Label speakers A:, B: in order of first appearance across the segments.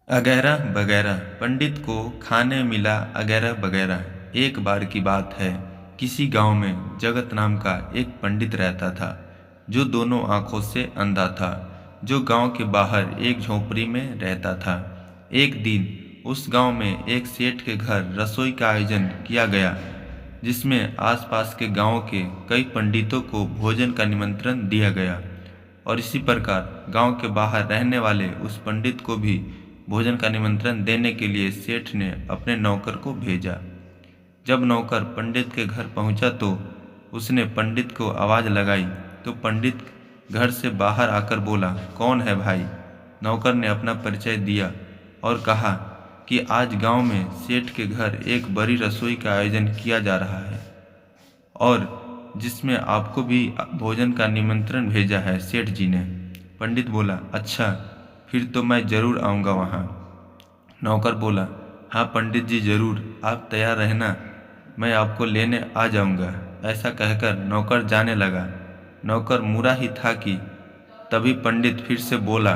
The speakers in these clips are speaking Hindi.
A: अगैरह बगैरह पंडित को खाने मिला अगैरह बगैरह। एक बार की बात है, किसी गांव में जगत नाम का एक पंडित रहता था, जो दोनों आंखों से अंधा था, जो गांव के बाहर एक झोपड़ी में रहता था। एक दिन उस गांव में एक सेठ के घर रसोई का आयोजन किया गया, जिसमें आसपास के गांवों के कई पंडितों को भोजन का निमंत्रण दिया गया। और इसी प्रकार गांव के बाहर रहने वाले उस पंडित को भी भोजन का निमंत्रण देने के लिए सेठ ने अपने नौकर को भेजा। जब नौकर पंडित के घर पहुंचा तो उसने पंडित को आवाज़ लगाई, तो पंडित घर से बाहर आकर बोला, कौन है भाई? नौकर ने अपना परिचय दिया और कहा कि आज गांव में सेठ के घर एक बड़ी रसोई का आयोजन किया जा रहा है और जिसमें आपको भी भोजन का निमंत्रण भेजा है सेठ जी ने। पंडित बोला, अच्छा, फिर तो मैं ज़रूर आऊँगा वहाँ। नौकर बोला, हाँ पंडित जी ज़रूर, आप तैयार रहना, मैं आपको लेने आ जाऊँगा। ऐसा कहकर नौकर जाने लगा। नौकर मुड़ा ही था कि तभी पंडित फिर से बोला,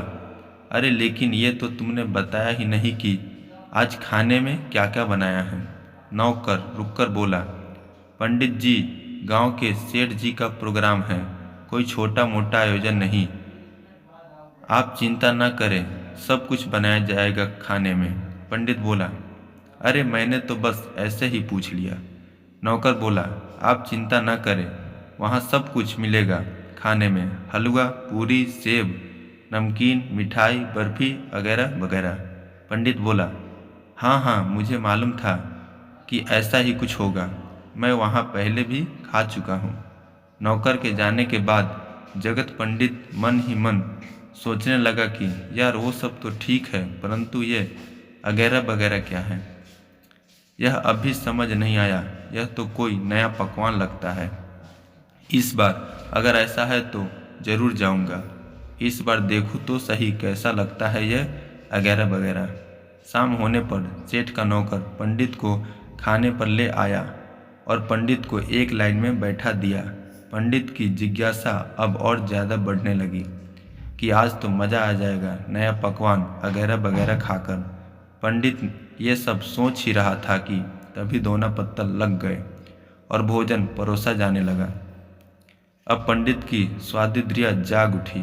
A: अरे लेकिन ये तो तुमने बताया ही नहीं कि आज खाने में क्या क्या बनाया है। नौकर रुककर बोला, पंडित जी, गांव के सेठ जी का प्रोग्राम है, कोई छोटा मोटा आयोजन नहीं, आप चिंता न करें, सब कुछ बनाया जाएगा खाने में। पंडित बोला, अरे मैंने तो बस ऐसे ही पूछ लिया। नौकर बोला, आप चिंता न करें, वहाँ सब कुछ मिलेगा खाने में, हलवा, पूरी, सेब, नमकीन, मिठाई, बर्फी वगैरह वगैरह। पंडित बोला, हाँ हाँ, मुझे मालूम था कि ऐसा ही कुछ होगा, मैं वहाँ पहले भी खा चुका हूँ। नौकर के जाने के बाद जगत पंडित मन ही मन सोचने लगा कि यार वो सब तो ठीक है, परंतु ये अगैरह वगैरह क्या है? यह अभी समझ नहीं आया, यह तो कोई नया पकवान लगता है। इस बार अगर ऐसा है तो जरूर जाऊंगा, इस बार देखूँ तो सही कैसा लगता है यह अगैरह वगैरह। शाम होने पर सेठ का नौकर पंडित को खाने पर ले आया और पंडित को एक लाइन में बैठा दिया। पंडित की जिज्ञासा अब और ज़्यादा बढ़ने लगी कि आज तो मज़ा आ जाएगा नया पकवान अगैरह वगैरह खाकर। पंडित ये सब सोच ही रहा था कि तभी दोना पत्तल लग गए और भोजन परोसा जाने लगा। अब पंडित की स्वादिंद्रियां जाग उठी।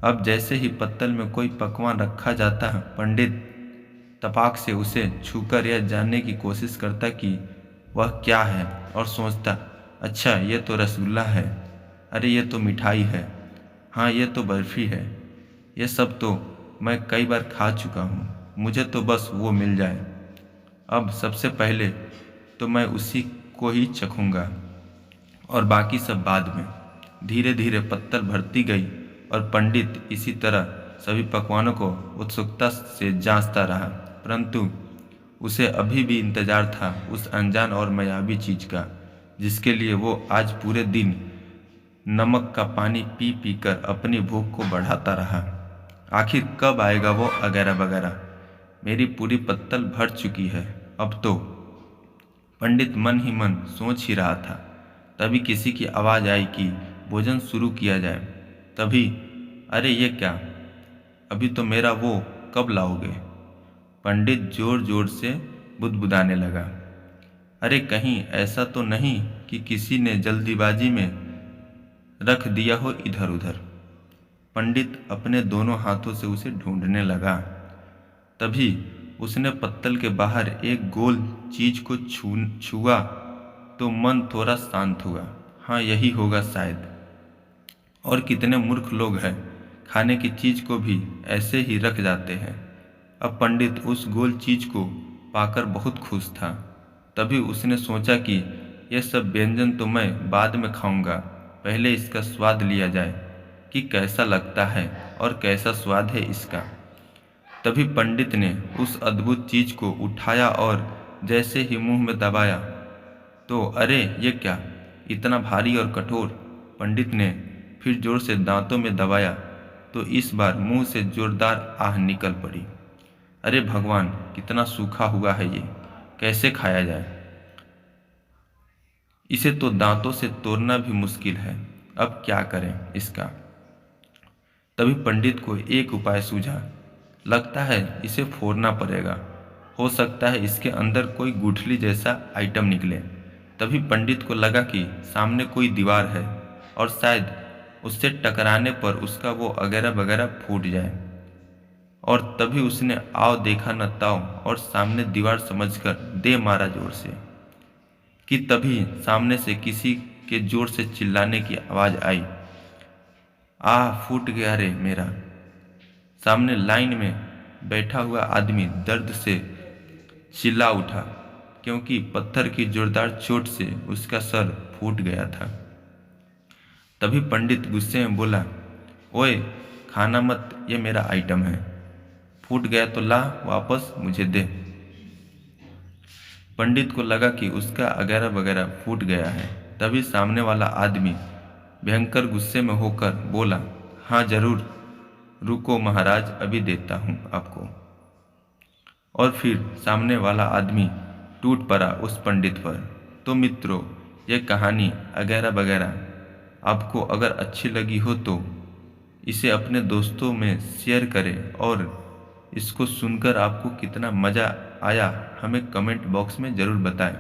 A: अब जैसे ही पत्तल में कोई पकवान रखा जाता, पंडित तपाक से उसे छूकर यह जानने की कोशिश करता कि वह क्या है और सोचता, अच्छा ये तो रसगुल्ला है, अरे ये तो मिठाई है, हाँ ये तो बर्फ़ी है, ये सब तो मैं कई बार खा चुका हूँ, मुझे तो बस वो मिल जाए। अब सबसे पहले तो मैं उसी को ही चखूँगा और बाकी सब बाद में। धीरे धीरे पत्तल भरती गई और पंडित इसी तरह सभी पकवानों को उत्सुकता से जांचता रहा, परंतु उसे अभी भी इंतजार था उस अनजान और मायावी चीज़ का, जिसके लिए वो आज पूरे दिन नमक का पानी पी पी कर अपनी भूख को बढ़ाता रहा। आखिर कब आएगा वो अगैरह वगैरह? मेरी पूरी पत्तल भर चुकी है अब तो, पंडित मन ही मन सोच ही रहा था। तभी किसी की आवाज़ आई कि भोजन शुरू किया जाए। तभी, अरे ये क्या, अभी तो मेरा वो कब लाओगे? पंडित जोर जोर से बुदबुदाने लगा। अरे कहीं ऐसा तो नहीं कि किसी ने जल्दीबाजी में रख दिया हो इधर उधर। पंडित अपने दोनों हाथों से उसे ढूंढने लगा। तभी उसने पत्तल के बाहर एक गोल चीज को छुआ तो मन थोड़ा शांत हुआ। हाँ यही होगा शायद। और कितने मूर्ख लोग हैं, खाने की चीज को भी ऐसे ही रख जाते हैं। अब पंडित उस गोल चीज को पाकर बहुत खुश था। तभी उसने सोचा कि यह सब व्यंजन तो मैं बाद में खाऊंगा, पहले इसका स्वाद लिया जाए कि कैसा लगता है और कैसा स्वाद है इसका। तभी पंडित ने उस अद्भुत चीज को उठाया और जैसे ही मुंह में दबाया तो अरे ये क्या, इतना भारी और कठोर। पंडित ने फिर जोर से दांतों में दबाया तो इस बार मुंह से जोरदार आह निकल पड़ी। अरे भगवान, कितना सूखा हुआ है ये, कैसे खाया जाए? इसे तो दांतों से तोड़ना भी मुश्किल है, अब क्या करें इसका? तभी पंडित को एक उपाय सूझा। लगता है इसे फोड़ना पड़ेगा, हो सकता है इसके अंदर कोई गुठली जैसा आइटम निकले। तभी पंडित को लगा कि सामने कोई दीवार है और शायद उससे टकराने पर उसका वो अगैरा वगैरह फूट जाए। और तभी उसने आओ देखा न ताओ और सामने दीवार समझकर दे मारा जोर से, कि तभी सामने से किसी के जोर से चिल्लाने की आवाज़ आई, आह फूट गया रे मेरा। सामने लाइन में बैठा हुआ आदमी दर्द से चिल्ला उठा, क्योंकि पत्थर की जोरदार चोट से उसका सर फूट गया था। तभी पंडित गुस्से में बोला, ओए खाना मत, ये मेरा आइटम है, फूट गया तो ला वापस मुझे दे। पंडित को लगा कि उसका अगैरा वगैरह फूट गया है। तभी सामने वाला आदमी भयंकर गुस्से में होकर बोला, हाँ जरूर, रुको महाराज, अभी देता हूँ आपको। और फिर सामने वाला आदमी टूट पड़ा उस पंडित पर। तो मित्रों, यह कहानी अगैरा वगैरह आपको अगर अच्छी लगी हो तो इसे अपने दोस्तों में शेयर करें, और इसको सुनकर आपको कितना मज़ा आया हमें कमेंट बॉक्स में ज़रूर बताएं।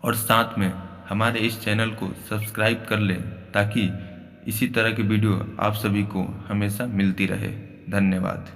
A: और साथ में हमारे इस चैनल को सब्सक्राइब कर लें, ताकि इसी तरह की वीडियो आप सभी को हमेशा मिलती रहे। धन्यवाद।